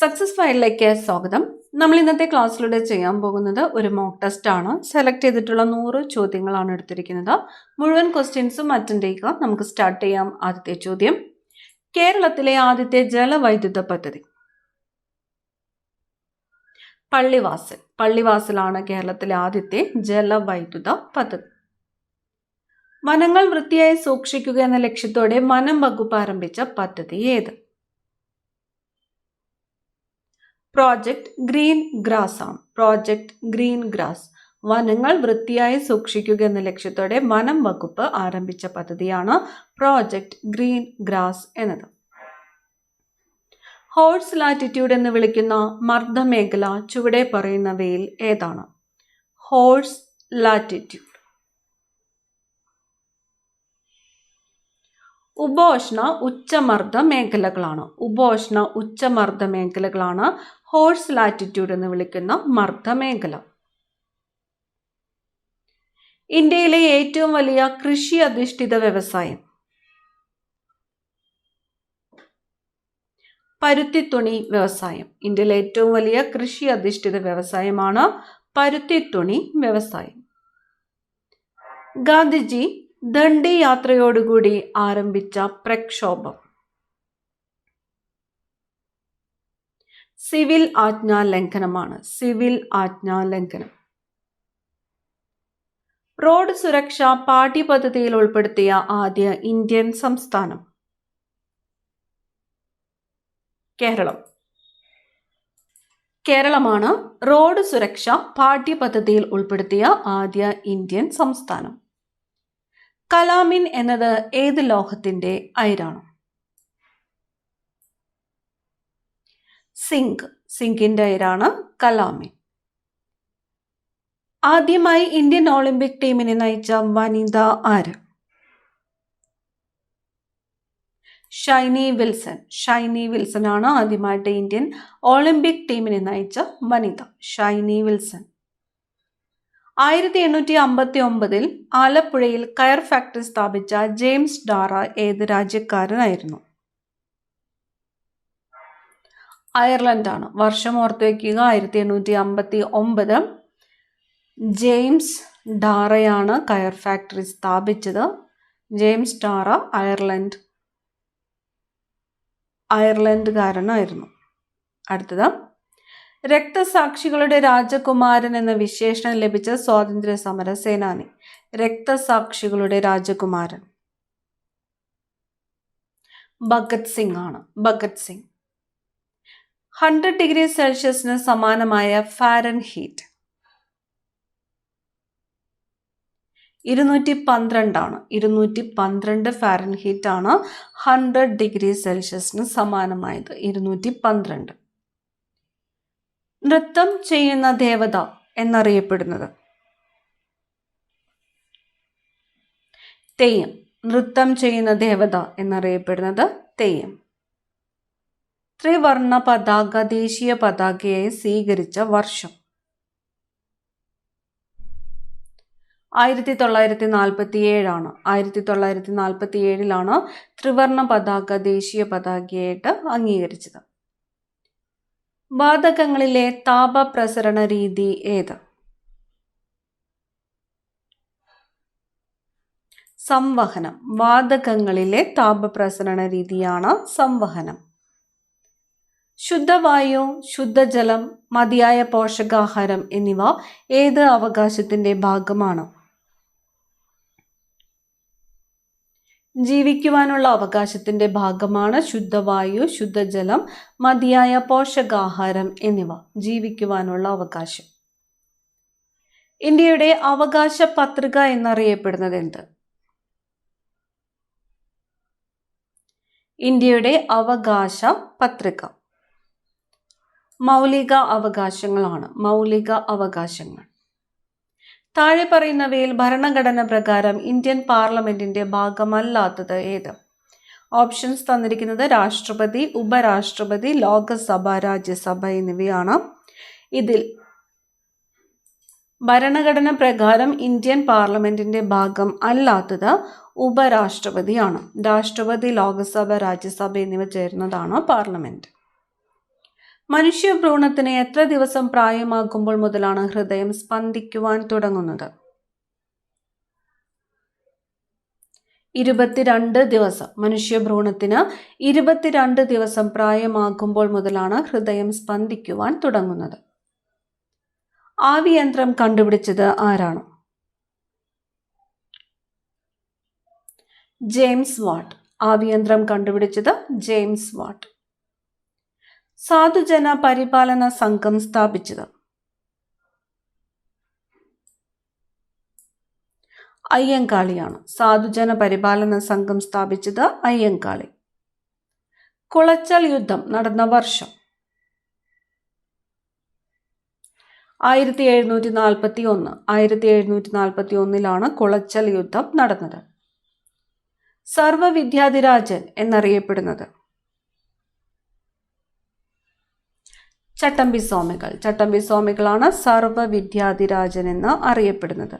Success ഫയലിലേക്ക് സ്വാഗതം. നമ്മൾ ഇന്നത്തെ ക്ലാസ്സിലൂടെ ചെയ്യാൻ പോകുന്നത് ഒരു മോക്ക് ടെസ്റ്റ് ആണ്. സെലക്ട് ചെയ്തിട്ടുള്ള 100 ചോദ്യങ്ങളാണ് എടുത്തിരിക്കുന്നത്. മുഴുവൻ ക്വസ്റ്റ്യൻസും അറ്റൻഡ് ചെയ്യുക. നമുക്ക് സ്റ്റാർട്ട് ചെയ്യാം. ആദ്യത്തെ ചോദ്യം, കേരളത്തിലെ ആദ്യത്തെ ജലവൈദ്യുത പദ്ധതി? പള്ളിവാസലാണ് കേരളത്തിലെ ആദ്യത്തെ ജലവൈദ്യുത പദ്ധതി. വനങ്ങൾ വൃത്തിയായി സൂക്ഷിക്കുക എന്ന ലക്ഷ്യത്തോടെ വനം വകുപ്പ് ആരംഭിച്ച പദ്ധതി ഏത്? പ്രോജക്റ്റ് ഗ്രീൻ ഗ്രാസ് ആണ്. Project green grass. വനങ്ങൾ വൃത്തിയായി സൂക്ഷിക്കുക എന്ന ലക്ഷ്യത്തോടെ വനം വകുപ്പ് ആരംഭിച്ച പദ്ധതിയാണ് പ്രോജക്റ്റ് ഗ്രീൻ ഗ്രാസ് എന്നത്. ഹോഴ്സ് ലാറ്റിറ്റ്യൂഡ് എന്ന് വിളിക്കുന്ന മർദ്ദമേഖല ചുവടെ പറയുന്നവയിൽ ഏതാണ്? Horse latitude. ഉപോഷ്ണ ഉച്ചമർദ്ദ മേഖലകളാണ് ഹോഴ്സ് ലാറ്റിറ്റ്യൂഡ് എന്ന് വിളിക്കുന്ന മർദ്ദമേഖല. ഇന്ത്യയിലെ ഏറ്റവും വലിയ കൃഷി അധിഷ്ഠിത വ്യവസായം? പരുത്തിത്തുണി വ്യവസായം. ഇന്ത്യയിലെ ഏറ്റവും വലിയ കൃഷി അധിഷ്ഠിത വ്യവസായമാണ് പരുത്തിത്തുണി വ്യവസായം. ഗാന്ധിജി ദണ്ഡി യാത്രയോടുകൂടി ആരംഭിച്ച പ്രക്ഷോഭം? സിവിൽ ആജ്ഞാലംഘനമാണ്. സിവിൽ ആജ്ഞാലംഘനം. റോഡ് സുരക്ഷ പാഠ്യപദ്ധതിയിൽ ഉൾപ്പെടുത്തിയ ആദ്യ ഇന്ത്യൻ സംസ്ഥാനം? കേരളമാണ് റോഡ് സുരക്ഷ പാഠ്യപദ്ധതിയിൽ ഉൾപ്പെടുത്തിയ ആദ്യ ഇന്ത്യൻ സംസ്ഥാനം. കലാമിൻ എന്നത് ഏത് ലോഹത്തിന്റെ അയിരാണ്? സിങ്കിന്റെ അയിരാണ് കലാമിൻ. ആദ്യമായി ഇന്ത്യൻ ഒളിമ്പിക് ടീമിനെ നയിച്ച വനിത ആര്? ഷൈനി വിൽസൺ ആണ് ആദ്യമായിട്ട് ഇന്ത്യൻ ഒളിമ്പിക് ടീമിനെ നയിച്ച വനിത. ഷൈനി വിൽസൺ. 1859 ആലപ്പുഴയിൽ കയർ ഫാക്ടറി സ്ഥാപിച്ച ജെയിംസ് ഡാറ ഏത് രാജ്യക്കാരനായിരുന്നു? അയർലൻഡാണ്. വർഷം ഓർത്തു വയ്ക്കുക, 1859. ജെയിംസ് ഡാറയാണ് കയർ ഫാക്ടറി സ്ഥാപിച്ചത്. ജെയിംസ് ഡാറ അയർലൻഡുകാരനായിരുന്നു. അടുത്തത്, രക്തസാക്ഷികളുടെ രാജകുമാരൻ എന്ന വിശേഷണം ലഭിച്ച സ്വാതന്ത്ര്യ സമര സേനാനി? രക്തസാക്ഷികളുടെ രാജകുമാരൻ ഭഗത് സിംഗ് ആണ്. ഭഗത് സിംഗ്. 100 ഡിഗ്രി സെൽഷ്യസിന് സമാനമായ ഫാരൻഹീറ്റ്? 212 ആണ്. 212 ഫാരൻഹീറ്റ് ആണ് 100 ഡിഗ്രി സെൽഷ്യസിന് സമാനമായത്. 212. നൃത്തം ചെയ്യുന്ന ദേവത എന്നറിയപ്പെടുന്നത്? തെയ്യം. നൃത്തം ചെയ്യുന്ന ദേവത എന്നറിയപ്പെടുന്നത് തെയ്യം. ത്രിവർണ പതാക ദേശീയ പതാകയായി സ്വീകരിച്ച വർഷം? 1947 ആണ്. 1947 ത്രിവർണ പതാക ദേശീയ പതാകയായിട്ട് അംഗീകരിച്ചത്. വാതകങ്ങളിലെ താപപ്രസരണ രീതി ഏത്? സംവഹനം. വാതകങ്ങളിലെ താപപ്രസരണ രീതിയാണ് സംവഹനം. ശുദ്ധവായു, ശുദ്ധജലം, മതിയായ പോഷകാഹാരം എന്നിവ ഏത് അവകാശത്തിന്റെ ഭാഗമാണ്? ജീവിക്കുവാനുള്ള അവകാശത്തിന്റെ ഭാഗമാണ് ശുദ്ധവായു, ശുദ്ധജലം, മതിയായ പോഷകാഹാരം എന്നിവ. ജീവിക്കുവാനുള്ള അവകാശം. ഇന്ത്യയുടെ അവകാശ പത്രിക എന്നറിയപ്പെടുന്നത് എന്ത്? ഇന്ത്യയുടെ അവകാശ പത്രിക മൗലിക അവകാശങ്ങളാണ്. മൗലിക അവകാശങ്ങൾ. താഴെ പറയുന്നവയിൽ ഭരണഘടന പ്രകാരം ഇന്ത്യൻ പാർലമെന്റിന്റെ ഭാഗമല്ലാത്തത് ഏത്? ഓപ്ഷൻസ് തന്നിരിക്കുന്നത് രാഷ്ട്രപതി, ഉപരാഷ്ട്രപതി, ലോകസഭ, രാജ്യസഭ എന്നിവയാണ്. ഇതിൽ ഭരണഘടന പ്രകാരം ഇന്ത്യൻ പാർലമെന്റിന്റെ ഭാഗം അല്ലാത്തത് ഉപരാഷ്ട്രപതിയാണ്. രാഷ്ട്രപതി, ലോകസഭ, രാജ്യസഭ എന്നിവ ചേരുന്നതാണ് പാർലമെന്റ്. മനുഷ്യഭ്രൂണത്തിന് എത്ര ദിവസം പ്രായമാകുമ്പോൾ മുതലാണ് ഹൃദയം സ്പന്ദിക്കുവാൻ തുടങ്ങുന്നത്? 22 ദിവസം. മനുഷ്യഭ്രൂണത്തിന് 22 ദിവസം പ്രായമാകുമ്പോൾ മുതലാണ് ഹൃദയം സ്പന്ദിക്കുവാൻ തുടങ്ങുന്നത്. ആവിയന്ത്രം കണ്ടുപിടിച്ചത് ആരാണ്? James Watt. ആവിയന്ത്രം കണ്ടുപിടിച്ചത് ജെയിംസ് വാട്ട്. സാധുജന പരിപാലന സംഘം സ്ഥാപിച്ചത്? അയ്യങ്കാളിയാണ്. സാധുജന പരിപാലന സംഘം സ്ഥാപിച്ചത് അയ്യങ്കാളി. കുളച്ചൽ യുദ്ധം നടന്ന വർഷം? 1741. 1741 കുളച്ചൽ യുദ്ധം നടന്നത്. സർവവിദ്യാധിരാജൻ എന്നറിയപ്പെടുന്നത്? ചട്ടമ്പി സ്വാമികൾ. ചട്ടമ്പി സ്വാമികളാണ് സർവവിദ്യാധിരാജൻ എന്ന് അറിയപ്പെടുന്നത്.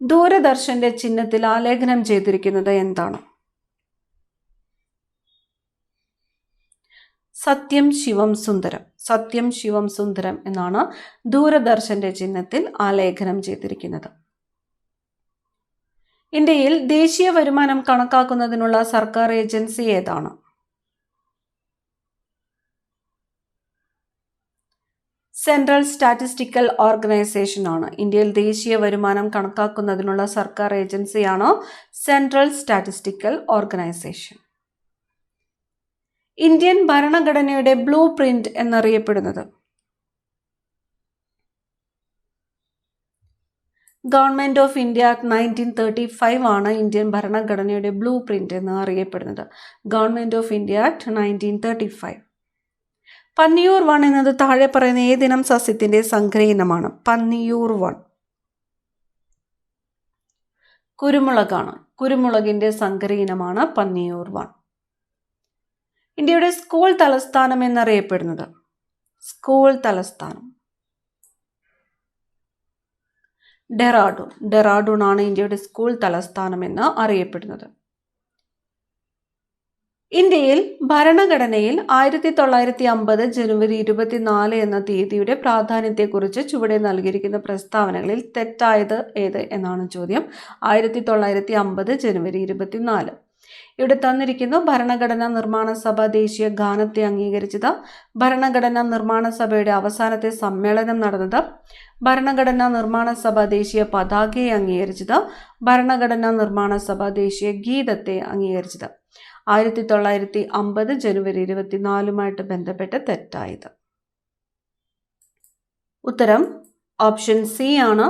ദൂരദർശന്റെ ചിഹ്നത്തിൽ ആലേഖനം ചെയ്തിരിക്കുന്നത് എന്താണ്? സത്യം ശിവം സുന്ദരം. സത്യം ശിവം സുന്ദരം എന്നാണ് ദൂരദർശന്റെ ചിഹ്നത്തിൽ ആലേഖനം ചെയ്തിരിക്കുന്നത്. ഇന്ത്യയിൽ ദേശീയ വരുമാനം കണക്കാക്കുന്നതിനുള്ള സർക്കാർ ഏജൻസി ഏതാണ്? സെൻട്രൽ സ്റ്റാറ്റിസ്റ്റിക്കൽ ഓർഗനൈസേഷൻ ആണ്. ഇന്ത്യയിൽ ദേശീയ വരുമാനം കണക്കാക്കുന്നതിനുള്ള സർക്കാർ ഏജൻസിയാണ് സെൻട്രൽ സ്റ്റാറ്റിസ്റ്റിക്കൽ ഓർഗനൈസേഷൻ. ഇന്ത്യൻ ഭരണഘടനയുടെ ബ്ലൂ പ്രിന്റ് എന്നറിയപ്പെടുന്നത്? ഗവൺമെന്റ് ഓഫ് ഇന്ത്യ ആക്ട് 1935 ആണ് ഇന്ത്യൻ ഭരണഘടനയുടെ ബ്ലൂ പ്രിന്റ് എന്ന് അറിയപ്പെടുന്നത്. Government of India act 1935. Panniyur one എന്നത് താഴെ പറയുന്ന ഏതിനം സസ്യത്തിന്റെ സങ്കരയിനമാണ്? പന്നിയൂർ വൺ കുരുമുളകാണ്. കുരുമുളകിന്റെ സങ്കരയിനമാണ് പന്നിയൂർ വൺ. ഇന്ത്യയുടെ സ്കൂൾ തലസ്ഥാനം എന്നറിയപ്പെടുന്നത്? സ്കൂൾ തലസ്ഥാനം ഡെറാഡൂൺ. ഡെറാഡൂൺ ആണ് ഇന്ത്യയുടെ സ്കൂൾ തലസ്ഥാനം എന്ന് അറിയപ്പെടുന്നത്. ഇന്ത്യയിൽ ഭരണഘടനയിൽ 1950 ജനുവരി 24 എന്ന തീയതിയുടെ പ്രാധാന്യത്തെക്കുറിച്ച് ചുവടെ നൽകിയിരിക്കുന്ന പ്രസ്താവനകളിൽ തെറ്റായത് ഏത് എന്നാണ് ചോദ്യം. 1950 ജനുവരി 24. ഇവിടെ തന്നിരിക്കുന്നു ഭരണഘടനാ നിർമ്മാണ സഭ ദേശീയ ഗാനത്തെ അംഗീകരിച്ചത്, ഭരണഘടനാ നിർമ്മാണ സഭയുടെ അവസാനത്തെ സമ്മേളനം നടന്നത്, ഭരണഘടനാ നിർമ്മാണ സഭ ദേശീയ പതാകയെ അംഗീകരിച്ചത്, ഭരണഘടനാ നിർമ്മാണ സഭ ദേശീയ ഗീതത്തെ അംഗീകരിച്ചത്. 1950 ജനുവരി 24 ബന്ധപ്പെട്ട് തെറ്റായത്. ഉത്തരം ഓപ്ഷൻ സി ആണ്.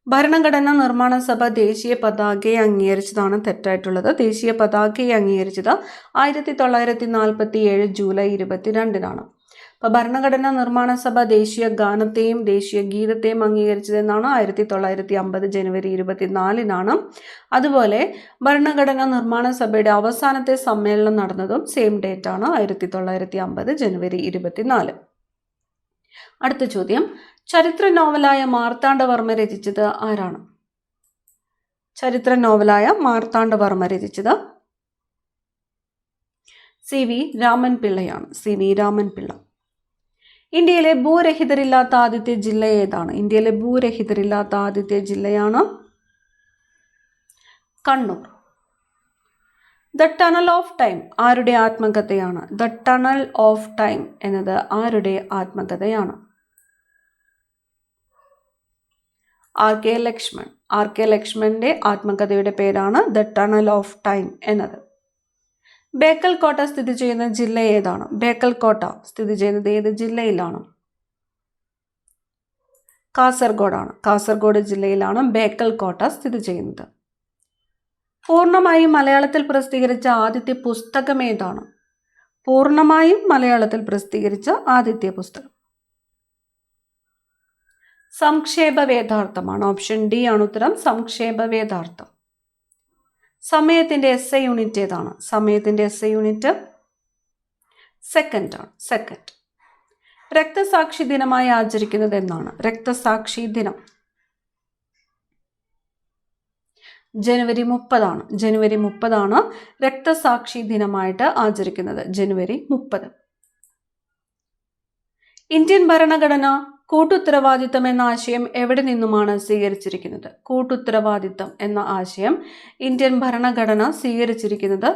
ഭരണഘടനാ നിർമ്മാണ സഭ ദേശീയ പതാകയെ അംഗീകരിച്ചതാണ് തെറ്റായിട്ടുള്ളത്. ദേശീയ പതാകയെ അംഗീകരിച്ചത് 1947 ജൂലൈ 22. അപ്പോൾ ഭരണഘടനാ നിർമ്മാണ സഭ ദേശീയ ഗാനത്തെയും ദേശീയ ഗീതത്തെയും അംഗീകരിച്ചതെന്നാണ് 1950 ജനുവരി 24. അതുപോലെ ഭരണഘടനാ നിർമ്മാണ സഭയുടെ അവസാനത്തെ സമ്മേളനം നടന്നതും സെയിം ഡേറ്റ് ആണ്, 1950 ജനുവരി 24. അടുത്ത ചോദ്യം, ചരിത്ര നോവലായ മാർത്താണ്ഡവർമ്മ രചിച്ചത് ആരാണ്? ചരിത്ര നോവലായ മാർത്താണ്ഡവർമ്മ രചിച്ചത് CV രാമൻ പിള്ളയാണ്. CV രാമൻ പിള്ള. ഇന്ത്യയിലെ ഭൂരഹിതരില്ലാത്ത ആദ്യത്തെ ജില്ല ഏതാണ്? ഇന്ത്യയിലെ ഭൂരഹിതരില്ലാത്ത ആദ്യത്തെ ജില്ലയാണ് Kannur. The tunnel of time ആരുടെ ആത്മകഥയാണ്? ദ ടണൽ ഓഫ് ടൈം എന്നത് ആരുടെ ആത്മകഥയാണ്? RK ലക്ഷ്മൺ. RK ലക്ഷ്മണിന്റെ ആത്മകഥയുടെ പേരാണ് ദ ടണൽ ഓഫ് ടൈം എന്നത്. ബേക്കൽ കോട്ട സ്ഥിതി ചെയ്യുന്ന ജില്ല ഏതാണ്? ബേക്കൽ കോട്ട സ്ഥിതി ചെയ്യുന്നത് ഏത് ജില്ലയിലാണ്? കാസർഗോഡാണ്. കാസർഗോഡ് ജില്ലയിലാണ് ബേക്കൽ കോട്ട സ്ഥിതി ചെയ്യുന്നത്. പൂർണ്ണമായും മലയാളത്തിൽ പ്രസിദ്ധീകരിച്ച ആദ്യത്തെ പുസ്തകം ഏതാണ്? പൂർണ്ണമായും മലയാളത്തിൽ പ്രസിദ്ധീകരിച്ച ആദ്യത്തെ പുസ്തകം സംക്ഷേപ വേദാർത്ഥമാണ്. ഓപ്ഷൻ ഡി ആണ് ഉത്തരം, സംക്ഷേപ വേദാർത്ഥം. സമയത്തിന്റെ SI യൂണിറ്റ് ഏതാണ്? സമയത്തിന്റെ SI യൂണിറ്റ് സെക്കൻഡ് ആണ്. സെക്കൻഡ്. രക്തസാക്ഷി ദിനമായി ആചരിക്കുന്നത് എന്നാണ്? രക്തസാക്ഷി ദിനം ജനുവരി 30 ആണ്. ജനുവരി 30 രക്തസാക്ഷി ദിനമായിട്ട് ആചരിക്കുന്നത്. ജനുവരി 30. ഇന്ത്യൻ ഭരണഘടന കൂട്ടുത്തരവാദിത്തം എന്ന ആശയം എവിടെ നിന്നുമാണ് സ്വീകരിച്ചിരിക്കുന്നത്? കൂട്ടുത്തരവാദിത്തം എന്ന ആശയം ഇന്ത്യൻ ഭരണഘടന സ്വീകരിച്ചിരിക്കുന്നത്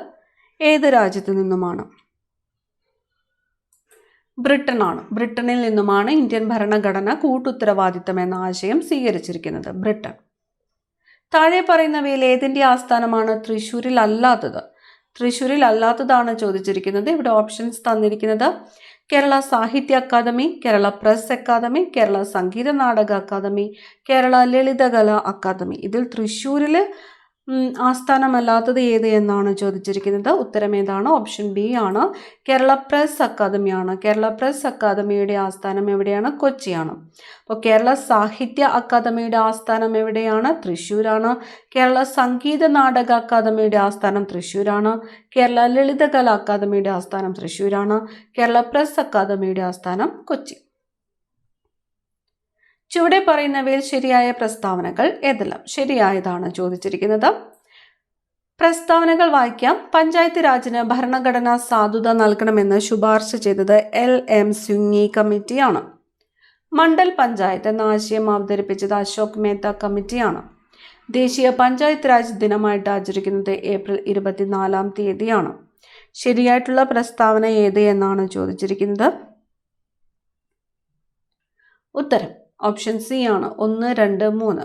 ഏത് രാജ്യത്തു നിന്നുമാണ്? ബ്രിട്ടനാണ്. ബ്രിട്ടനിൽ നിന്നുമാണ് ഇന്ത്യൻ ഭരണഘടന കൂട്ടുത്തരവാദിത്തം എന്ന ആശയം സ്വീകരിച്ചിരിക്കുന്നത്. ബ്രിട്ടൻ. താഴെ പറയുന്നവയിൽ ഏതിൻ്റെ ആസ്ഥാനമാണ് തൃശ്ശൂരിൽ അല്ലാത്തത്? തൃശ്ശൂരിൽ അല്ലാത്തതാണ് ചോദിച്ചിരിക്കുന്നത്. ഇവിടെ ഓപ്ഷൻസ് തന്നിരിക്കുന്നത് കേരള സാഹിത്യ അക്കാദമി, കേരള പ്രസ് അക്കാദമി, കേരള സംഗീത നാടക അക്കാദമി, കേരള ലളിതകലാ അക്കാദമി. ഇതിൽ തൃശ്ശൂരിൽ ആസ്ഥാനമല്ലാത്തത് ഏത് എന്നാണ് ചോദിച്ചിരിക്കുന്നത്. ഉത്തരം ഏതാണ്? ഓപ്ഷൻ ബി ആണ്, കേരള പ്രസ് അക്കാദമിയാണ്. കേരള പ്രസ് അക്കാദമിയുടെ ആസ്ഥാനം എവിടെയാണ്? കൊച്ചിയാണ്. അപ്പോൾ കേരള സാഹിത്യ അക്കാദമിയുടെ ആസ്ഥാനം എവിടെയാണ്? തൃശ്ശൂരാണ്. കേരള സംഗീത നാടക അക്കാദമിയുടെ ആസ്ഥാനം തൃശ്ശൂരാണ്. കേരള ലളിതകലാ അക്കാദമിയുടെ ആസ്ഥാനം തൃശ്ശൂരാണ്. കേരള പ്രസ് അക്കാദമിയുടെ ആസ്ഥാനം കൊച്ചി. ചുവടെ പറയുന്നവയിൽ ശരിയായ പ്രസ്താവനകൾ ഏതെല്ലാം? ശരിയായതാണ് ചോദിച്ചിരിക്കുന്നത്. പ്രസ്താവനകൾ വായിക്കാം. പഞ്ചായത്ത് രാജിന് ഭരണഘടനാ സാധുത നൽകണമെന്ന് ശുപാർശ ചെയ്തത് LM സ്വിംഗി കമ്മിറ്റിയാണ്. മണ്ഡൽ പഞ്ചായത്ത് എന്ന ആശയം അവതരിപ്പിച്ചത് അശോക് മേത്ത കമ്മിറ്റിയാണ്. ദേശീയ പഞ്ചായത്ത് രാജ് ദിനമായിട്ട് ആചരിക്കുന്നത് ഏപ്രിൽ 24-ാം തീയതിയാണ്. ശരിയായിട്ടുള്ള പ്രസ്താവന ഏത് എന്നാണ് ചോദിച്ചിരിക്കുന്നത്. ഉത്തരം ഓപ്ഷൻ സി ആണ്. 1, 2, 3.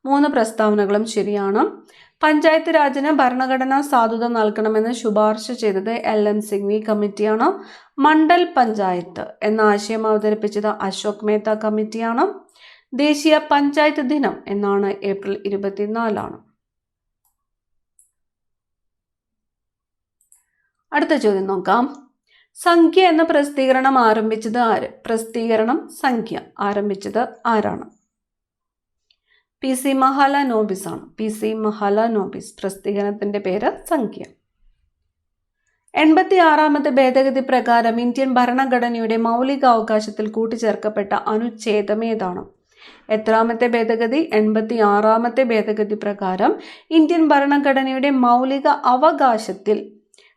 3 പ്രസ്താവനകളും ശരിയാണ്. പഞ്ചായത്ത് രാജിന് ഭരണഘടനാ സാധുത നൽകണമെന്ന് ശുപാർശ ചെയ്തത് LM സിംഗ്വി കമ്മിറ്റിയാണ്. മണ്ഡൽ പഞ്ചായത്ത് എന്ന ആശയം അവതരിപ്പിച്ചത് അശോക് മേത്ത കമ്മിറ്റിയാണ്. ദേശീയ പഞ്ചായത്ത് ദിനം എന്നാണ് ഏപ്രിൽ 24. അടുത്ത ചോദ്യം നോക്കാം. സംഖ്യ എന്ന പ്രസിദ്ധീകരണം ആരംഭിച്ചത് ആര്? പ്രസിദ്ധീകരണം സംഖ്യ ആരംഭിച്ചത് ആരാണ്? PC മഹാലനോബിസ് ആണ്. PC മഹാലനോബിസ്. പ്രസിദ്ധീകരണത്തിന്റെ പേര് സംഖ്യ. 86ാമത്തെ ഭേദഗതി പ്രകാരം ഇന്ത്യൻ ഭരണഘടനയുടെ മൗലികാവകാശത്തിൽ കൂട്ടിച്ചേർക്കപ്പെട്ട അനുച്ഛേദം ഏതാണ്? എത്രാമത്തെ ഭേദഗതി? 86ാമത്തെ ഭേദഗതി പ്രകാരം ഇന്ത്യൻ ഭരണഘടനയുടെ മൗലിക അവകാശത്തിൽ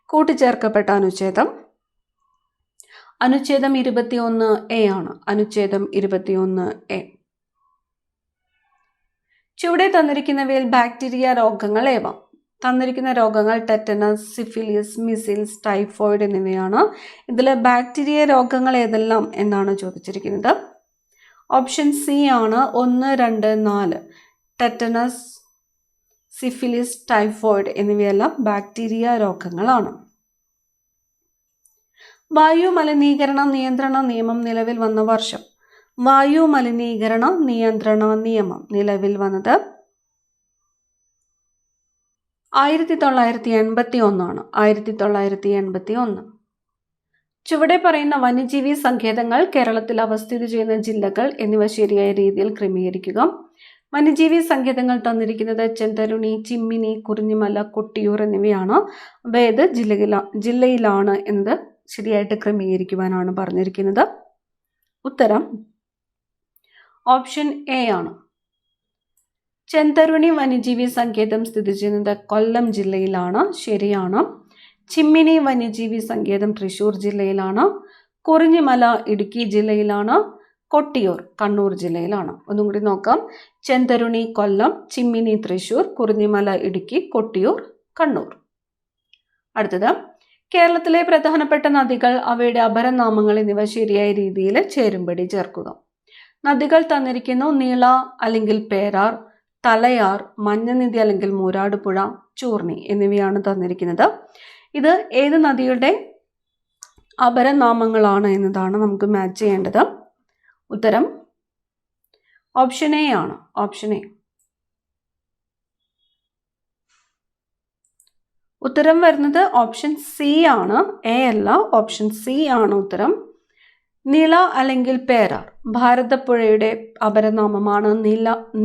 കൂട്ടിച്ചേർക്കപ്പെട്ട അനുച്ഛേദം 21A ആണ്. അനുച്ഛേദം 21A. ചുവടെ തന്നിരിക്കുന്നവയിൽ ബാക്ടീരിയ രോഗങ്ങൾ ഏവ? തന്നിരിക്കുന്ന രോഗങ്ങൾ ടെറ്റനസ്, സിഫിലിസ്, മീസിൽസ്, ടൈഫോയിഡ് എന്നിവയാണ്. ഇതിൽ ബാക്ടീരിയ രോഗങ്ങൾ ഏതെല്ലാം എന്നാണ് ചോദിച്ചിരിക്കുന്നത്. ഓപ്ഷൻ സി ആണ്. 1, 2, 4. ടെറ്റനസ്, സിഫിലിസ്, ടൈഫോയിഡ് എന്നിവയെല്ലാം ബാക്ടീരിയ രോഗങ്ങളാണ്. വായു മലിനീകരണ നിയന്ത്രണ നിയമം നിലവിൽ വന്ന വർഷം? വായു മലിനീകരണ നിയന്ത്രണ നിയമം നിലവിൽ വന്നത് 1981 ആണ്. 1981. ചുവടെ പറയുന്ന വന്യജീവി സങ്കേതങ്ങൾ കേരളത്തിൽ അവസ്ഥിതി ചെയ്യുന്ന ജില്ലകൾ എന്നിവ ശരിയായ രീതിയിൽ ക്രമീകരിക്കുക. വന്യജീവി സങ്കേതങ്ങൾ തന്നിരിക്കുന്നത് ചെന്തരുണി, ചിമ്മിനി, കുറിഞ്ഞിമല, കൊട്ടിയൂർ എന്നിവയാണ്. അവ ഏത് ജില്ലയിലാണ് എന്നത് ശരിയായിട്ട് ക്രമീകരിക്കുവാനാണ് പറഞ്ഞിരിക്കുന്നത്. ഉത്തരം ഓപ്ഷൻ എ ആണ്. ചെന്തരുണി വന്യജീവി സങ്കേതം സ്ഥിതി ചെയ്യുന്നത് കൊല്ലം ജില്ലയിലാണ്. ശരിയാണ്. ചിമ്മിനി വന്യജീവി സങ്കേതം തൃശ്ശൂർ ജില്ലയിലാണ്. കുറിഞ്ഞിമല ഇടുക്കി ജില്ലയിലാണ്. കൊട്ടിയൂർ കണ്ണൂർ ജില്ലയിലാണ്. ഒന്നും കൂടി നോക്കാം. ചെന്തരുണി കൊല്ലം, ചിമ്മിനി തൃശ്ശൂർ, കുറിഞ്ഞിമല ഇടുക്കി, കൊട്ടിയൂർ കണ്ണൂർ. അടുത്തത് കേരളത്തിലെ പ്രധാനപ്പെട്ട നദികൾ, അവയുടെ അപരനാമങ്ങൾ എന്നിവ ശരിയായ രീതിയിൽ ചേരുംപടി ചേർക്കുക. നദികൾ തന്നിരിക്കുന്നു. നീള അല്ലെങ്കിൽ പേരാർ, തലയാർ, മഞ്ഞനിധി അല്ലെങ്കിൽ മൂരാടുപുഴ, ചൂർണി എന്നിവയാണ് തന്നിരിക്കുന്നത്. ഇത് ഏത് നദിയുടെ അപരനാമങ്ങളാണ് എന്നതാണ് നമുക്ക് മാച്ച് ചെയ്യേണ്ടത്. ഉത്തരം ഓപ്ഷൻ എ ആണ്. Option A. ഉത്തരം വരുന്നത് ഓപ്ഷൻ സി ആണ്. എ അല്ല, ഓപ്ഷൻ സി ആണ് ഉത്തരം. നിള അല്ലെങ്കിൽ പേരാർ ഭാരതപ്പുഴയുടെ അപരനാമമാണ്.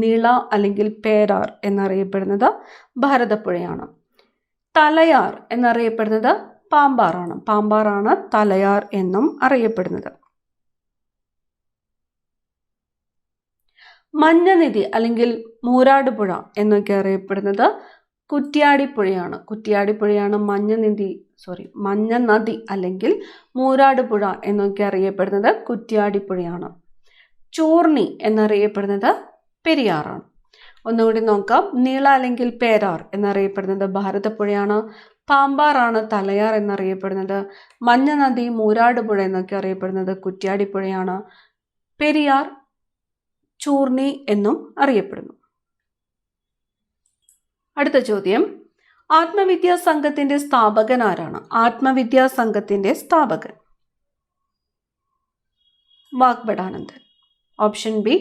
നിള അല്ലെങ്കിൽ പേരാർ എന്നറിയപ്പെടുന്നത് ഭാരതപ്പുഴയാണ്. തലയാർ എന്നറിയപ്പെടുന്നത് പാമ്പാറാണ്. പാമ്പാറാണ് തലയാർ എന്നും അറിയപ്പെടുന്നത്. മഞ്ഞനിധി അല്ലെങ്കിൽ മൂരാടുപുഴ എന്നൊക്കെ അറിയപ്പെടുന്നത് കുറ്റ്യാടിപ്പുഴയാണ് മഞ്ഞ നദി അല്ലെങ്കിൽ മൂരാടുപുഴ എന്നൊക്കെ അറിയപ്പെടുന്നത് കുറ്റ്യാടിപ്പുഴയാണ്. ചൂർണി എന്നറിയപ്പെടുന്നത് പെരിയാറാണ്. ഒന്നുകൂടി നോക്കാം. നീള അല്ലെങ്കിൽ പേരാർ എന്നറിയപ്പെടുന്നത് ഭാരതപ്പുഴയാണ്. പാമ്പാറാണ് തലയാർ എന്നറിയപ്പെടുന്നത്. മഞ്ഞ നദി മൂരാടുപുഴ എന്നൊക്കെ അറിയപ്പെടുന്നത് കുറ്റ്യാടിപ്പുഴയാണ്. പെരിയാർ ചൂർണി എന്നും അറിയപ്പെടുന്നു. അടുത്ത ചോദ്യം, ആത്മവിദ്യാ സംഘത്തിന്റെ സ്ഥാപകൻ ആരാണ്? ആത്മവിദ്യാ സംഘത്തിന്റെ സ്ഥാപകൻ വാഗ്ഭടാനന്ദൻ. Option B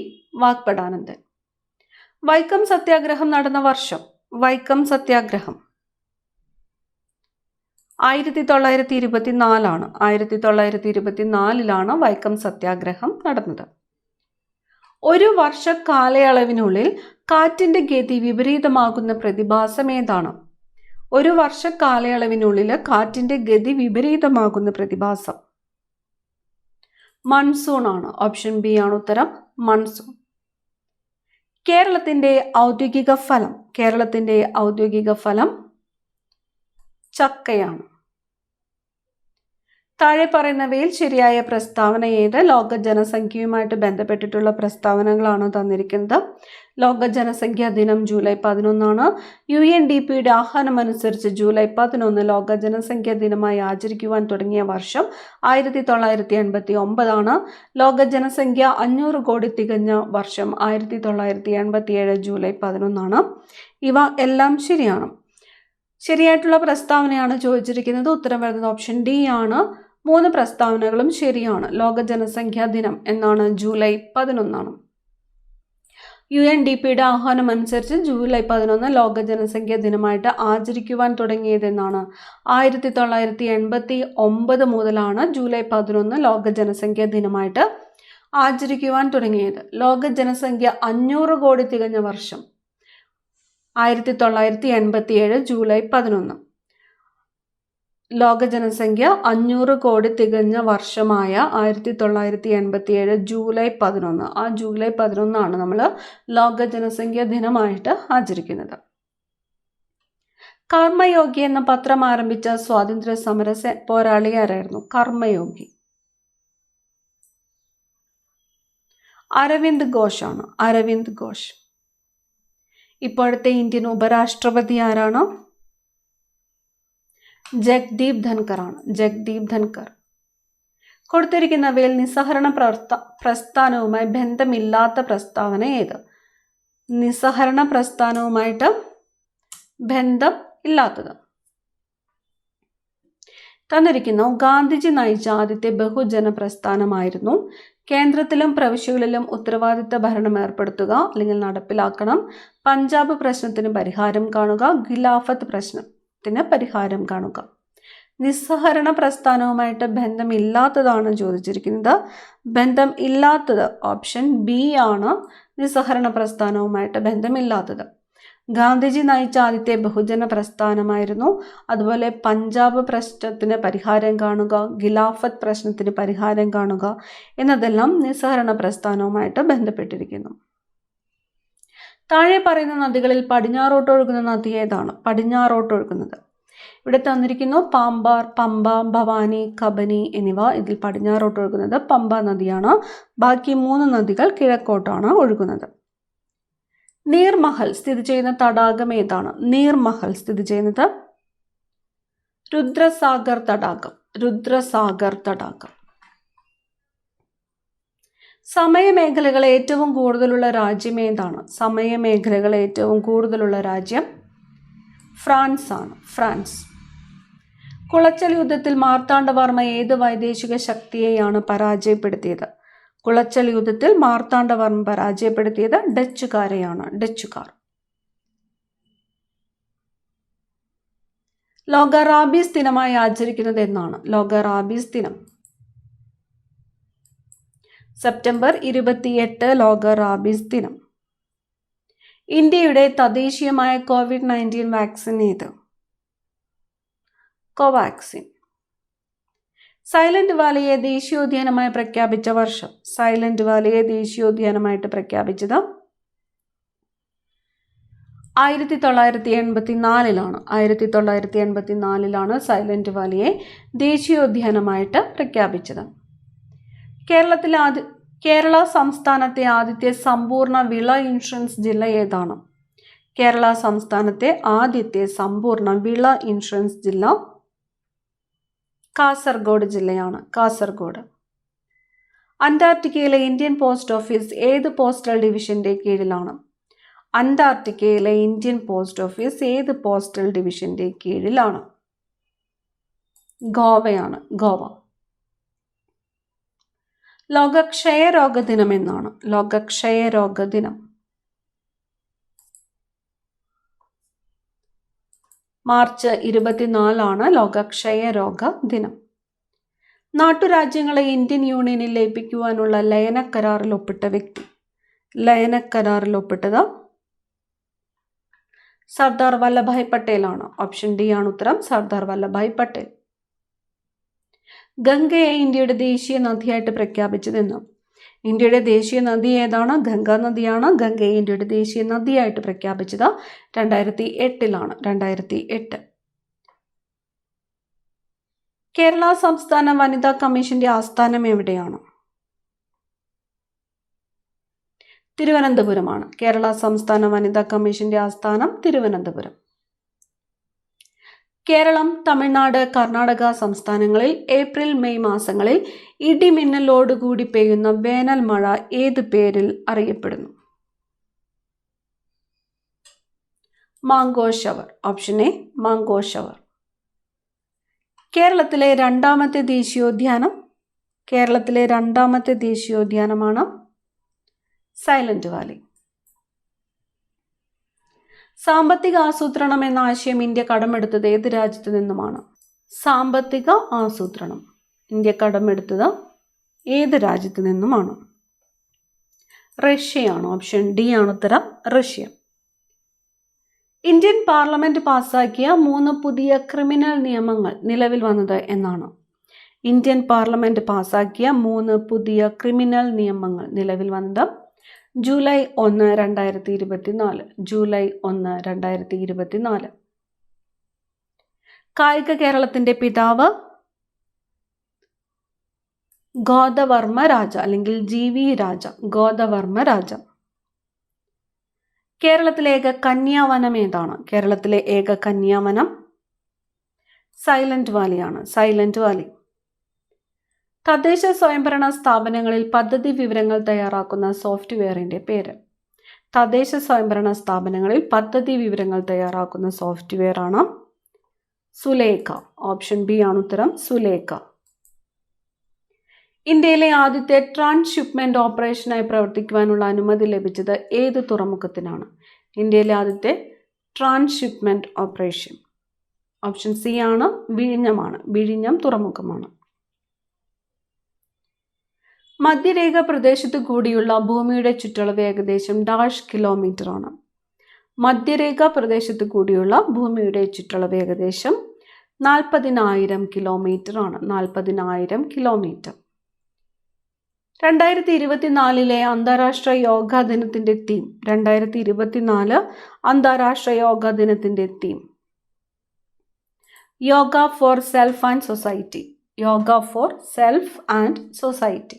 Vagbhatanandan. വൈക്കം സത്യാഗ്രഹം നടന്ന വർഷം? വൈക്കം സത്യാഗ്രഹം 1924 ആണ്. 1924 വൈക്കം സത്യാഗ്രഹം നടന്നത്. ഒരു വർഷ കാലയളവിനുള്ളിൽ കാറ്റിന്റെ ഗതി വിപരീതമാകുന്ന പ്രതിഭാസം ഏതാണ്? ഒരു വർഷ കാലയളവിനുള്ളിൽ കാറ്റിന്റെ ഗതി വിപരീതമാകുന്ന പ്രതിഭാസം മൺസൂൺ ആണ്. ഓപ്ഷൻ ബി ആണ് ഉത്തരം, മൺസൂൺ. കേരളത്തിന്റെ ഔദ്യോഗിക ഫലം ചക്കയാണ്. താഴെ പറയുന്നവയിൽ ശരിയായ പ്രസ്താവന ഏത്? ലോക ജനസംഖ്യയുമായിട്ട് ബന്ധപ്പെട്ടിട്ടുള്ള പ്രസ്താവനകളാണ് തന്നിരിക്കുന്നത്. ലോക ജനസംഖ്യാ ദിനം ജൂലൈ 11 UNDPയുടെ ആഹ്വാനമനുസരിച്ച് ജൂലൈ 11 ലോക ജനസംഖ്യാ ദിനമായി ആചരിക്കുവാൻ തുടങ്ങിയ വർഷം 1989 ലോക ജനസംഖ്യ 500 കോടി തികഞ്ഞ വർഷം 1987 ജൂലൈ 11 ഇവ എല്ലാം ശരിയാണ്. ശരിയായിട്ടുള്ള പ്രസ്താവനയാണ് ചോദിച്ചിരിക്കുന്നത്. ഉത്തരം വരുന്നത് ഓപ്ഷൻ ഡി ആണ്. 3 പ്രസ്താവനകളും ശരിയാണ്. ലോക ജനസംഖ്യാ ദിനം എന്നാണ് ജൂലൈ 11. UNDPയുടെ ആഹ്വാനം അനുസരിച്ച് ജൂലൈ 11 ലോക ജനസംഖ്യാ ദിനമായിട്ട് ആചരിക്കുവാൻ തുടങ്ങിയതെന്നാണ്. 1989 മുതലാണ് ജൂലൈ 11 ലോക ജനസംഖ്യാ ദിനമായിട്ട് ആചരിക്കുവാൻ തുടങ്ങിയത്. ലോക ജനസംഖ്യ 500 കോടി തികഞ്ഞ വർഷം 1987 ജൂലൈ 11. ലോക ജനസംഖ്യ 500 കോടി തികഞ്ഞ വർഷമായ 1987 ജൂലൈ 11. ആ ജൂലൈ 11 നമ്മൾ ലോക ജനസംഖ്യാ ദിനമായിട്ട് ആചരിക്കുന്നത്. കർമ്മയോഗി എന്ന പത്രം ആരംഭിച്ച സ്വാതന്ത്ര്യ സമര പോരാളി ആരായിരുന്നു? കർമ്മയോഗി അരവിന്ദ് ഘോഷ് ആണ്. അരവിന്ദ് ഘോഷ്. ഇപ്പോഴത്തെ ഇന്ത്യൻ ഉപരാഷ്ട്രപതി ആരാണ്? ജഗ്ദീപ് ധൻകർ ആണ്. ജഗ്ദീപ് ധൻകർ. കൊടുത്തിരിക്കുന്നവയിൽ നിസ്സഹരണ പ്രസ്ഥാനവുമായി ബന്ധമില്ലാത്ത പ്രസ്താവന ഏത്? നിസ്സഹരണ പ്രസ്ഥാനവുമായിട്ട് ബന്ധം ഇല്ലാത്തത്. തന്നിരിക്കുന്നു. ഗാന്ധിജി നയിച്ച ആദ്യത്തെ ബഹുജന പ്രസ്ഥാനമായിരുന്നു. കേന്ദ്രത്തിലും പ്രവിശ്യകളിലും ഉത്തരവാദിത്ത ഭരണം ഏർപ്പെടുത്തുക അല്ലെങ്കിൽ നടപ്പിലാക്കണം. പഞ്ചാബ് പ്രശ്നത്തിന് പരിഹാരം കാണുക. ഖിലാഫത്ത് പ്രശ്നത്തിന് പരിഹാരം കാണുക. നിസ്സഹരണ പ്രസ്ഥാനവുമായിട്ട് ബന്ധമില്ലാത്തതാണ് ചോദിച്ചിരിക്കുന്നത്. ബന്ധം ഇല്ലാത്തത് ഓപ്ഷൻ ബി ആണ്. നിസ്സഹരണ പ്രസ്ഥാനവുമായിട്ട് ബന്ധമില്ലാത്തത്. ഗാന്ധിജി നയിച്ച ആദ്യത്തെ ബഹുജന പ്രസ്ഥാനമായിരുന്നു. അതുപോലെ പഞ്ചാബ് പ്രശ്നത്തിന് പരിഹാരം കാണുക, ഖിലാഫത്ത് പ്രശ്നത്തിന് പരിഹാരം കാണുക എന്നതെല്ലാം നിസ്സഹരണ പ്രസ്ഥാനവുമായിട്ട് ബന്ധപ്പെട്ടിരിക്കുന്നു. താഴെ പറയുന്ന നദികളിൽ പടിഞ്ഞാറോട്ട് ഒഴുകുന്ന നദി ഏതാണ്? പടിഞ്ഞാറോട്ട് ഒഴുകുന്നത് ഇവിടെ തന്നിരിക്കുന്നു. പാമ്പാർ, പമ്പ, ഭവാനി, കബനി എന്നിവ ഇതിൽ പടിഞ്ഞാറോട്ട് ഒഴുകുന്നത് പമ്പ നദിയാണ്. ബാക്കി 3 നദികൾ കിഴക്കോട്ടാണ് ഒഴുകുന്നത്. നീർമഹൽ സ്ഥിതി ചെയ്യുന്ന തടാകം ഏതാണ്? നീർമഹൽ സ്ഥിതി ചെയ്യുന്നത് രുദ്രസാഗർ തടാകം. രുദ്രസാഗർ തടാകം. സമയമേഖലകൾ ഏറ്റവും കൂടുതലുള്ള രാജ്യം ഏതാണ്? സമയമേഖലകൾ ഏറ്റവും കൂടുതലുള്ള രാജ്യം ഫ്രാൻസ് ആണ്. ഫ്രാൻസ്. കുളച്ചൽ യുദ്ധത്തിൽ മാർത്താണ്ഡവർമ്മ ഏത് വൈദേശിക ശക്തിയെയാണ് പരാജയപ്പെടുത്തിയത്? കുളച്ചൽ യുദ്ധത്തിൽ മാർത്താണ്ഡവർമ്മ പരാജയപ്പെടുത്തിയത് ഡച്ചുകാരെയാണ്. ഡച്ചുകാർ. ലോക റാബീസ് ദിനമായി ആചരിക്കുന്നത് എന്നാണ്? ലോക റാബീസ് ദിനം സെപ്റ്റംബർ 28 ലോക റാബീസ് ദിനം. ഇന്ത്യയുടെ തദ്ദേശീയമായ COVID-19 വാക്സിൻ ഏത്? കോവാക്സിൻ. സൈലന്റ് വാലിയെ ദേശീയോദ്യാനമായി പ്രഖ്യാപിച്ച വർഷം? സൈലന്റ് വാലിയെ ദേശീയോദ്യാനമായിട്ട് പ്രഖ്യാപിച്ചത് 1984 1984 സൈലന്റ് വാലിയെ ദേശീയോദ്യാനമായിട്ട് പ്രഖ്യാപിച്ചത്. കേരള സംസ്ഥാനത്തെ ആദ്യത്തെ സമ്പൂർണ്ണ വിള ഇൻഷുറൻസ് ജില്ല ഏതാണ്? കേരള സംസ്ഥാനത്തെ ആദ്യത്തെ സമ്പൂർണ്ണ വിള ഇൻഷുറൻസ് ജില്ല കാസർഗോഡ് ജില്ലയാണ്. കാസർഗോഡ്. അന്റാർട്ടിക്കയിലെ ഇന്ത്യൻ പോസ്റ്റ് ഓഫീസ് ഏത് പോസ്റ്റൽ ഡിവിഷന്റെ കീഴിലാണ്? അന്റാർട്ടിക്കയിലെ ഇന്ത്യൻ പോസ്റ്റ് ഓഫീസ് ഏത് പോസ്റ്റൽ ഡിവിഷന്റെ കീഴിലാണ്? ഗോവയാണ്. ഗോവ. ലോക ക്ഷയരോഗ ദിനം എന്നാണ്? ലോക ക്ഷയരോഗ ദിനം മാർച്ച് 24 ലോക ക്ഷയരോഗ ദിനം. നാട്ടുരാജ്യങ്ങളെ ഇന്ത്യൻ യൂണിയനിൽ ലയിപ്പിക്കുവാനുള്ള ലയന കരാറിൽ ഒപ്പിട്ട വ്യക്തി? ലയന കരാറിൽ ഒപ്പിട്ടത് സർദാർ വല്ലഭായ് പട്ടേലാണ്. ഓപ്ഷൻ ഡി ആണ് ഉത്തരം. സർദാർ വല്ലഭായ് പട്ടേൽ. ഗംഗയെ ഇന്ത്യയുടെ ദേശീയ നദിയായിട്ട് പ്രഖ്യാപിച്ചതെന്ന്? ഇന്ത്യയുടെ ദേശീയ നദി ഏതാണ്? ഗംഗാ നദിയാണ്. ഗംഗയെ ഇന്ത്യയുടെ ദേശീയ നദിയായിട്ട് പ്രഖ്യാപിച്ചത് 2008 2008. കേരള സംസ്ഥാന വനിതാ കമ്മീഷന്റെ ആസ്ഥാനം എവിടെയാണ്? തിരുവനന്തപുരമാണ്. കേരള സംസ്ഥാന വനിതാ കമ്മീഷന്റെ ആസ്ഥാനം തിരുവനന്തപുരം. കേരളം, തമിഴ്നാട്, കർണാടക സംസ്ഥാനങ്ങളിൽ ഏപ്രിൽ മെയ് മാസങ്ങളിൽ ഇടിമിന്നലോടുകൂടി പെയ്യുന്ന വേനൽ മഴ ഏത് പേരിൽ അറിയപ്പെടുന്നു? Mango shower. Option A mango shower. കേരളത്തിലെ രണ്ടാമത്തെ ദേശീയോദ്യാനമാണ് സൈലന്റ് വാലി. സാമ്പത്തിക ആസൂത്രണം എന്ന ആശയം ഇന്ത്യ കടമെടുത്തത് ഏത് രാജ്യത്തു നിന്നുമാണ്? സാമ്പത്തിക ആസൂത്രണം ഇന്ത്യ കടമെടുത്തത് ഏത് രാജ്യത്തു നിന്നുമാണ്? റഷ്യയാണ്. ഓപ്ഷൻ ഡി ആണ് ഉത്തരം. റഷ്യ. ഇന്ത്യൻ പാർലമെന്റ് പാസാക്കിയ 3 പുതിയ ക്രിമിനൽ നിയമങ്ങൾ നിലവിൽ വന്നത് എന്നാണ്? ഇന്ത്യൻ പാർലമെന്റ് പാസാക്കിയ 3 പുതിയ ക്രിമിനൽ നിയമങ്ങൾ നിലവിൽ വന്നത് ജൂലൈ 1 2024. ജൂലൈ 1 2024. കായിക കേരളത്തിന്റെ പിതാവ് ഗോദവർമ്മ രാജ അല്ലെങ്കിൽ GV രാജ. ഗോദവർമ്മ രാജ. കേരളത്തിലെ ഏക കന്യാവനം ഏതാണ്? കേരളത്തിലെ ഏക കന്യാവനം സൈലന്റ് വാലിയാണ്. Silent valley. തദ്ദേശ സ്വയംഭരണ സ്ഥാപനങ്ങളിൽ പദ്ധതി വിവരങ്ങൾ തയ്യാറാക്കുന്ന സോഫ്റ്റ്വെയറിന്റെ പേര്? തദ്ദേശ സ്വയംഭരണ സ്ഥാപനങ്ങളിൽ പദ്ധതി വിവരങ്ങൾ തയ്യാറാക്കുന്ന സോഫ്റ്റ്വെയർ ആണ് സുലേഖ. ഓപ്ഷൻ ബി ആണ് ഉത്തരം. സുലേഖ. ഇന്ത്യയിലെ ആദ്യത്തെ ട്രാൻസ്ഷിപ്മെന്റ് ഓപ്പറേഷനായി പ്രവർത്തിക്കുവാനുള്ള അനുമതി ലഭിച്ചത് ഏത് തുറമുഖത്തിനാണ്? ഇന്ത്യയിലെ ആദ്യത്തെ ട്രാൻസ്ഷിപ്മെന്റ് ഓപ്പറേഷൻ ഓപ്ഷൻ സി ആണ്. വിഴിഞ്ഞമാണ്. വിഴിഞ്ഞം തുറമുഖമാണ്. മധ്യരേഖ പ്രദേശത്ത് കൂടിയുള്ള ഭൂമിയുടെ ചുറ്റളവ് ഏകദേശം കിലോമീറ്റർ ആണ്. മധ്യരേഖ പ്രദേശത്ത് കൂടിയുള്ള ഭൂമിയുടെ ചുറ്റളവ് ഏകദേശം 40,000 കിലോമീറ്റർ ആണ്. 40,000 കിലോമീറ്റർ. 2024 അന്താരാഷ്ട്ര യോഗാ ദിനത്തിന്റെ തീം? 2024 അന്താരാഷ്ട്ര യോഗാ ദിനത്തിന്റെ theme yoga for self and society. Yoga for self and society.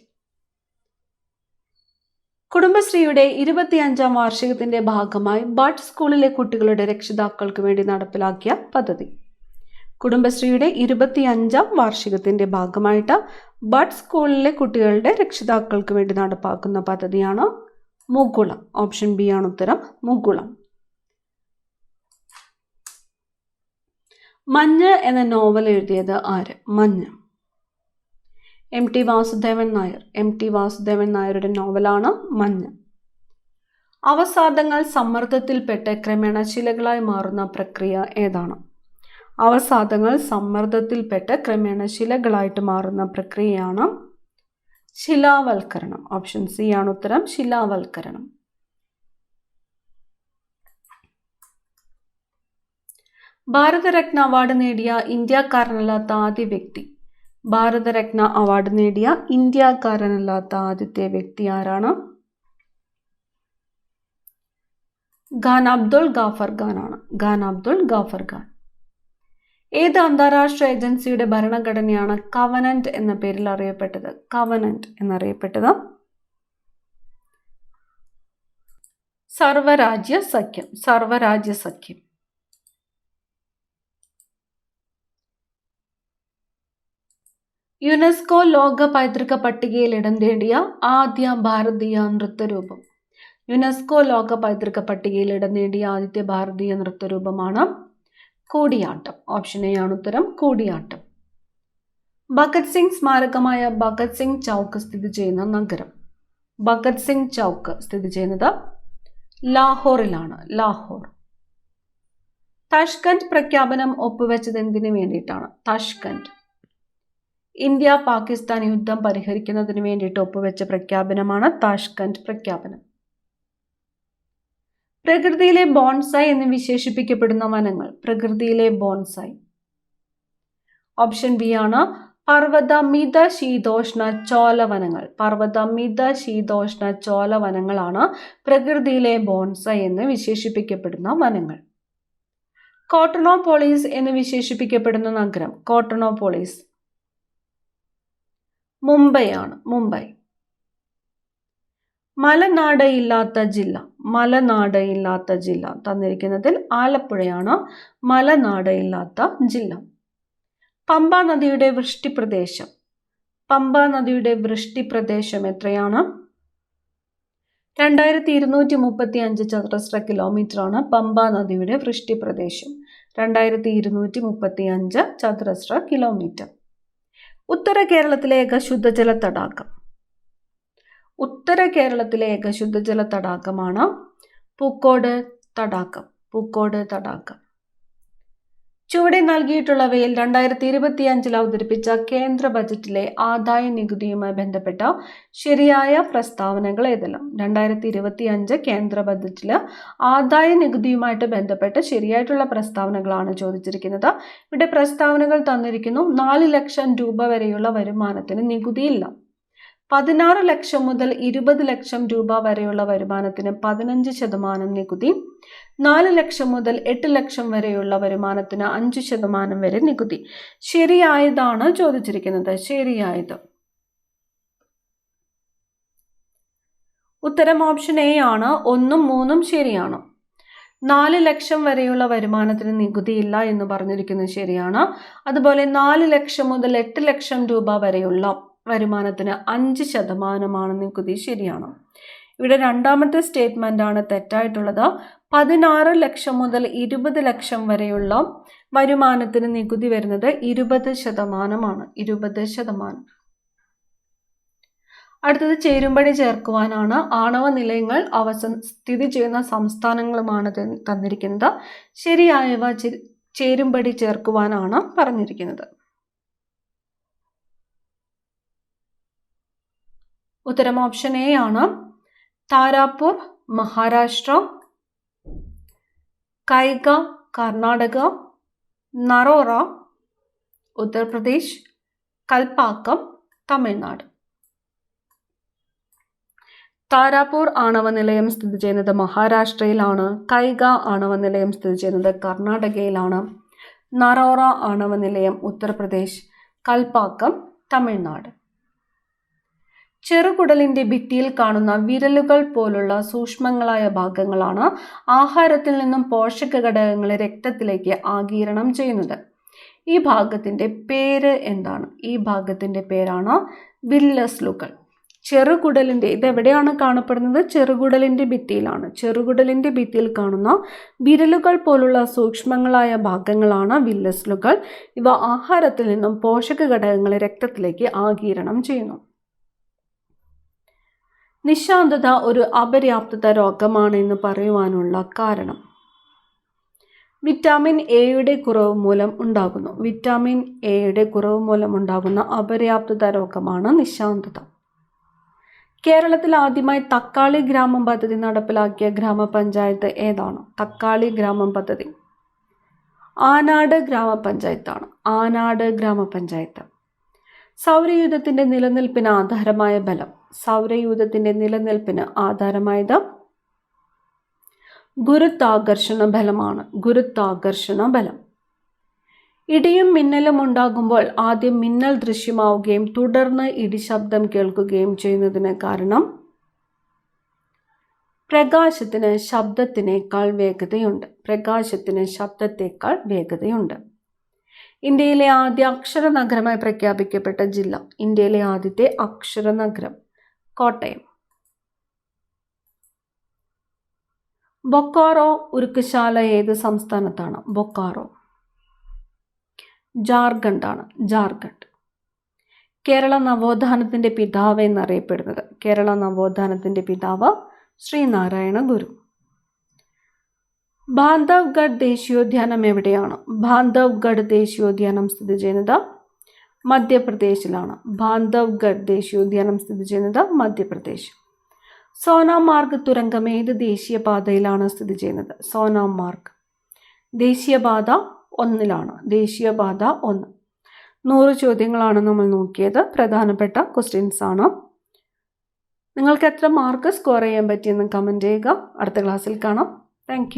കുടുംബശ്രീയുടെ 25ാം വാർഷികത്തിന്റെ ഭാഗമായി ബഡ് സ്കൂളിലെ കുട്ടികളുടെ രക്ഷിതാക്കൾക്ക് വേണ്ടി നടപ്പിലാക്കിയ പദ്ധതി? കുടുംബശ്രീയുടെ 25ാം വാർഷികത്തിന്റെ ഭാഗമായിട്ട് ബഡ് സ്കൂളിലെ കുട്ടികളുടെ രക്ഷിതാക്കൾക്ക് വേണ്ടി നടപ്പാക്കുന്ന പദ്ധതിയാണ് മുകുളം. ഓപ്ഷൻ ബി ആണ് ഉത്തരം. മുകുളം. മഞ്ഞ് എന്ന നോവൽ എഴുതിയത് ആര്? മഞ്ഞ്. MT വാസുദേവൻ നായർ. MT വാസുദേവൻ നായരുടെ നോവലാണ് മഞ്ഞ്. അവസാദങ്ങൾ സമ്മർദ്ദത്തിൽപ്പെട്ട് ക്രമേണ ശിലകളായി മാറുന്ന പ്രക്രിയ ഏതാണ്? അവസാദങ്ങൾ സമ്മർദ്ദത്തിൽപ്പെട്ട് ക്രമേണ ശിലകളായിട്ട് മാറുന്ന പ്രക്രിയയാണ് ശിലാവൽക്കരണം. ഓപ്ഷൻ സി ആണ് ഉത്തരം. ശിലാവൽക്കരണം. ഭാരതരത്ന അവാർഡ് നേടിയ ഇന്ത്യക്കാരനല്ലാത്ത ആദ്യ വ്യക്തി? ഭാരതരത്ന അവാർഡ് നേടിയ ഇന്ത്യക്കാരനല്ലാത്ത ആദ്യത്തെ വ്യക്തി ആരാണ്? ഖാൻ അബ്ദുൾ ഗാഫർ ഖാൻ ആണ്. ഖാൻ അബ്ദുൾ ഗാഫർ ഖാൻ. ഏത് അന്താരാഷ്ട്ര ഏജൻസിയുടെ ഭരണഘടനയാണ് കവനന്റ് എന്ന പേരിൽ അറിയപ്പെട്ടത്? കവനന്റ് എന്നറിയപ്പെട്ടത് സർവരാജ്യ സഖ്യം. സർവരാജ്യ സഖ്യം. യുനെസ്കോ ലോക പൈതൃക പട്ടികയിൽ ഇടം നേടിയ ആദ്യ ഭാരതീയ നൃത്തരൂപം. യുനെസ്കോ ലോക പൈതൃക പട്ടികയിൽ ഇടം നേടിയ ആദ്യത്തെ ഭാരതീയ നൃത്തരൂപമാണ് കൂടിയാട്ടം. ഓപ്ഷൻ എ ആണ് ഉത്തരം, കൂടിയാട്ടം. ഭഗത് സിംഗ് സ്മാരകമായ ഭഗത് സിംഗ് ചൗക്ക് സ്ഥിതി ചെയ്യുന്ന നഗരം. ഭഗത് സിംഗ് ചൗക്ക് സ്ഥിതി ചെയ്യുന്നത് ലാഹോറിലാണ്. ലാഹോർ. താഷ്കന്റ് പ്രഖ്യാപനം ഒപ്പുവെച്ചത് എന്തിനു വേണ്ടിയിട്ടാണ്? താഷ്കന്റ് ഇന്ത്യ പാകിസ്ഥാൻ യുദ്ധം പരിഹരിക്കുന്നതിന് വേണ്ടിയിട്ട് ഒപ്പുവെച്ച പ്രഖ്യാപനമാണ് താഷ്കന്റ് പ്രഖ്യാപനം. പ്രകൃതിയിലെ ബോൺസായി എന്ന് വിശേഷിപ്പിക്കപ്പെടുന്ന വനങ്ങൾ. പ്രകൃതിയിലെ ബോൺസായി. ഓപ്ഷൻ ബി ആണ് പർവ്വത മിത ശീതോഷ്ണ ചോലവനങ്ങൾ. പർവ്വത മിത ശീതോഷ്ണ ചോലവനങ്ങളാണ് പ്രകൃതിയിലെ ബോൺസായി എന്ന് വിശേഷിപ്പിക്കപ്പെടുന്ന വനങ്ങൾ. കോട്ടണോപോളിസ് എന്ന് വിശേഷിപ്പിക്കപ്പെടുന്ന നഗരം. കോട്ടണോപോളിസ് മുംബൈ ആണ്. മുംബൈ. മലനാട് ഇല്ലാത്ത ജില്ല. മലനാട് ഇല്ലാത്ത ജില്ല തന്നിരിക്കുന്നതിൽ ആലപ്പുഴയാണ് മലനാട് ഇല്ലാത്ത ജില്ല. പമ്പ നദിയുടെ വൃഷ്ടിപ്രദേശം. പമ്പ നദിയുടെ വൃഷ്ടിപ്രദേശം എത്രയാണ്? 2235 ചതുരശ്ര കിലോമീറ്റർ ആണ് പമ്പ നദിയുടെ വൃഷ്ടിപ്രദേശം. 2235 ചതുരശ്ര കിലോമീറ്റർ. ഉത്തര കേരളത്തിലെ ഏക ശുദ്ധജല തടാകം. ഉത്തര കേരളത്തിലെ ഏക ശുദ്ധജല തടാകമാണ് പൂക്കോട് തടാകം. പൂക്കോട് തടാകം. ചുവടെ നൽകിയിട്ടുള്ളവയിൽ 2025 അവതരിപ്പിച്ച കേന്ദ്ര ബജറ്റിലെ ആദായ നികുതിയുമായി ബന്ധപ്പെട്ട ശരിയായ പ്രസ്താവനകൾ ഏതെല്ലാം? 2025 കേന്ദ്ര ബജറ്റിൽ ആദായ നികുതിയുമായിട്ട് ബന്ധപ്പെട്ട ശരിയായിട്ടുള്ള പ്രസ്താവനകളാണ് ചോദിച്ചിരിക്കുന്നത്. ഇവിടെ പ്രസ്താവനകൾ തന്നിരിക്കുന്നു. 4 ലക്ഷം രൂപ വരെയുള്ള വരുമാനത്തിന് നികുതിയില്ല. 16 ലക്ഷം മുതൽ 20 ലക്ഷം രൂപ വരെയുള്ള വരുമാനത്തിന് 15% നികുതി. 4 ലക്ഷം മുതൽ 8 ലക്ഷം വരെയുള്ള വരുമാനത്തിന് 5% വരെ നികുതി. ശരിയായതാണ് ചോദിച്ചിരിക്കുന്നത്. ശരിയായത് ഉത്തരം ഓപ്ഷൻ എ ആണ്. 1ഉം 3ഉം ശരിയാണ്. 4 ലക്ഷം വരെയുള്ള വരുമാനത്തിന് നികുതിയില്ല എന്ന് പറഞ്ഞിരിക്കുന്നത് ശരിയാണ്. അതുപോലെ 4 ലക്ഷം മുതൽ 8 ലക്ഷം രൂപ വരെയുള്ള വരുമാനത്തിന് 5% നികുതി. ശരിയാണ്. ഇവിടെ രണ്ടാമത്തെ സ്റ്റേറ്റ്മെന്റ് ആണ് തെറ്റായിട്ടുള്ളത്. 16 ലക്ഷം മുതൽ 20 ലക്ഷം വരെയുള്ള വരുമാനത്തിന് നികുതി വരുന്നത് 20%. 20%. അടുത്തത് ചേരുംപടി ചേർക്കുവാനാണ്. ആണവ നിലയങ്ങൾ സ്ഥിതി ചെയ്യുന്ന സംസ്ഥാനങ്ങളുമാണ് തന്നിരിക്കുന്നത്. ശരിയായവ ചേരുംപടി ചേർക്കുവാനാണ് പറഞ്ഞിരിക്കുന്നത്. ഉത്തരം ഓപ്ഷൻ എ ആണ്. താരാപൂർ മഹാരാഷ്ട്ര, കൈഗ കർണാടക, നറോറ ഉത്തർപ്രദേശ്, കൽപ്പാക്കം തമിഴ്നാട്. താരാപൂർ ആണവ നിലയം സ്ഥിതി ചെയ്യുന്നത് മഹാരാഷ്ട്രയിലാണ്. കൈഗ ആണവ നിലയം സ്ഥിതി ചെയ്യുന്നത് കർണാടകയിലാണ്. നറോറ ആണവ നിലയം ഉത്തർപ്രദേശ്, കൽപ്പാക്കം തമിഴ്നാട്. ചെറുകുടലിന്റെ ഭിത്തിയിൽ കാണുന്ന വിരലുകൾ പോലുള്ള സൂക്ഷ്മങ്ങളായ ഭാഗങ്ങളാണ് ആഹാരത്തിൽ നിന്നും പോഷക ഘടകങ്ങളെ രക്തത്തിലേക്ക് ആഗിരണം ചെയ്യുന്നത്. ഈ ഭാഗത്തിന്റെ പേര് എന്താണ്? ഈ ഭാഗത്തിന്റെ പേരാണ് വില്ലസ്ലുകൾ. ചെറുകുടലിന്റെ ഇതെവിടെയാണ് കാണപ്പെടുന്നത്? ചെറുകുടലിന്റെ ഭിത്തിയിലാണ്. ചെറുകുടലിന്റെ ഭിത്തിയിൽ കാണുന്ന വിരലുകൾ പോലുള്ള സൂക്ഷ്മങ്ങളായ ഭാഗങ്ങളാണ് വില്ലസ്ലുകൾ. ഇവ ആഹാരത്തിൽ നിന്നും പോഷക ഘടകങ്ങളെ രക്തത്തിലേക്ക് ആഗിരണം ചെയ്യുന്നു. നിശാന്തത ഒരു അപര്യാപ്തത രോഗമാണ് എന്ന് പറയുവാനുള്ള കാരണം? വിറ്റാമിൻ എയുടെ കുറവ് മൂലം ഉണ്ടാകുന്നു. വിറ്റാമിൻ എയുടെ കുറവ് മൂലം ഉണ്ടാകുന്ന അപര്യാപ്തത രോഗമാണ് നിശാന്തത. കേരളത്തിൽ ആദ്യമായി തക്കാളി ഗ്രാമം പദ്ധതി നടപ്പിലാക്കിയ ഗ്രാമപഞ്ചായത്ത് ഏതാണ്? തക്കാളി ഗ്രാമം പദ്ധതി ആനാട് ഗ്രാമപഞ്ചായത്താണ്. ആനാട് ഗ്രാമപഞ്ചായത്ത്. സൗരയൂഥത്തിന്റെ നിലനിൽപ്പിന് ആധാരമായ ബലം. സൗരയൂഥത്തിന്റെ നിലനിൽപ്പിന് ആധാരമായത് ഗുരുത്വാകർഷണ ബലമാണ്. ഗുരുത്വാകർഷണ ബലം. ഇടിയും മിന്നലും ഉണ്ടാകുമ്പോൾ ആദ്യം മിന്നൽ ദൃശ്യമാവുകയും തുടർന്ന് ഇടിശബ്ദം കേൾക്കുകയും ചെയ്യുന്നതിന് കാരണം പ്രകാശത്തിന് ശബ്ദത്തിനേക്കാൾ വേഗതയുണ്ട്. പ്രകാശത്തിന് ശബ്ദത്തേക്കാൾ വേഗതയുണ്ട്. ഇന്ത്യയിലെ ആദ്യ അക്ഷര നഗരമായി പ്രഖ്യാപിക്കപ്പെട്ട ജില്ല. ഇന്ത്യയിലെ ആദ്യത്തെ അക്ഷര നഗരം കോട്ടയം. ബൊക്കാറോ ഉരുക്കുശാല ഏത് സംസ്ഥാനത്താണ്? ബൊക്കാറോ ജാർഖണ്ഡാണ്. ജാർഖണ്ഡ്. കേരള നവോത്ഥാനത്തിന്റെ പിതാവ് എന്നറിയപ്പെടുന്നത്. കേരള നവോത്ഥാനത്തിന്റെ പിതാവ് ശ്രീനാരായണ ഗുരു. ബാന്ധവ്ഗഡ് ദേശീയോദ്യാനം എവിടെയാണ്? ബാന്ധവ്ഗഡ് ദേശീയോദ്യാനം സ്ഥിതി ചെയ്യുന്നത് മധ്യപ്രദേശിലാണ്. ബാന്ധവ്ഗഡ് ദേശീയോദ്യാനം സ്ഥിതി ചെയ്യുന്നത് മധ്യപ്രദേശ്. സോനാമാർഗ് തുരങ്കം ഏത് ദേശീയപാതയിലാണ് സ്ഥിതി ചെയ്യുന്നത്? സോനാമാർഗ് ദേശീയപാത 1 ദേശീയപാത 1. 100 ചോദ്യങ്ങളാണ് നമ്മൾ നോക്കിയത്. പ്രധാനപ്പെട്ട ക്വസ്റ്റ്യൻസ് ആണ്. നിങ്ങൾക്ക് എത്ര മാർക്ക് സ്കോർ ചെയ്യാൻ പറ്റിയെന്ന് കമൻറ്റ് ചെയ്യുക. അടുത്ത ക്ലാസ്സിൽ കാണാം. താങ്ക്